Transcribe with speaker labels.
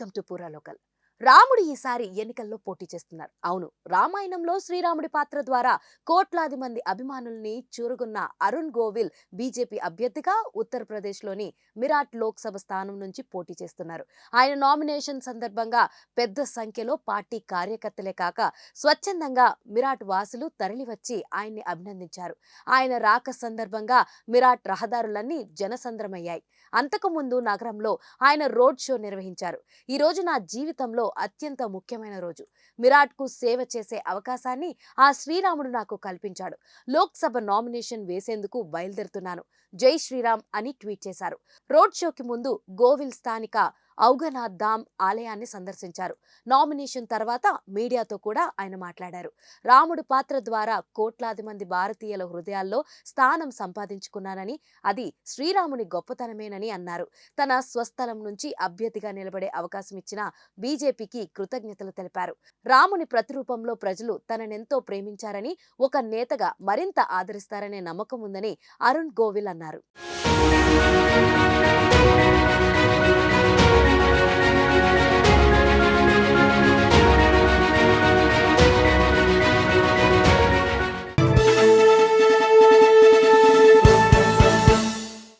Speaker 1: Welcome to పూరా local. రాముడు ఈసారి ఎన్నికల్లో పోటీ చేస్తున్నారు. అవును, రామాయణంలో శ్రీరాముడి పాత్ర ద్వారా కోట్లాది మంది అభిమానుల్ని చూరుగున్న అరుణ్ గోవిల్ బీజేపీ అభ్యర్థిగా ఉత్తరప్రదేశ్లోని మిరాట్ లోక్సభ స్థానం నుంచి పోటీ చేస్తున్నారు. ఆయన నామినేషన్ సందర్భంగా పెద్ద సంఖ్యలో పార్టీ కార్యకర్తలే కాక స్వచ్ఛందంగా మిరాట్ వాసులు తరలివచ్చి ఆయన్ని అభినందించారు. ఆయన రాక సందర్భంగా మిరాట్ రహదారులన్నీ జనసంద్రమయ్యాయి. అంతకుముందు నగరంలో ఆయన రోడ్ షో నిర్వహించారు. ఈ రోజు నా జీవితంలో అత్యంత ముఖ్యమైన రోజు. మిరాట్కు సేవ చేసే అవకాశాన్ని ఆ శ్రీరాముడు నాకు కల్పించాడు. లోక్సభ నామినేషన్ వేసేందుకు బయలుదేరుతున్నాను. జై శ్రీరామ్ అని ట్వీట్ చేశారు. రోడ్ షోకి ముందు గోవిల్ స్థానిక ఔగనాథ్ ధామ్ ఆలయాన్ని సందర్శించారు. నామినేషన్ తర్వాత మీడియాతో కూడా ఆయన మాట్లాడారు. రాముడు పాత్ర ద్వారా కోట్లాది మంది భారతీయుల హృదయాల్లో స్థానం సంపాదించుకున్నానని, అది శ్రీరాముని గొప్పతనమేనని అన్నారు. తన స్వస్థలం నుంచి అభ్యర్థిగా నిలబడే అవకాశం ఇచ్చిన బీజేపీకి కృతజ్ఞతలు తెలిపారు. రాముని ప్రతిరూపంలో ప్రజలు తననెంతో ప్రేమించారని, ఒక నేతగా మరింత ఆదరిస్తారనే నమ్మకం ఉందని అరుణ్ గోవిల్ అన్నారు.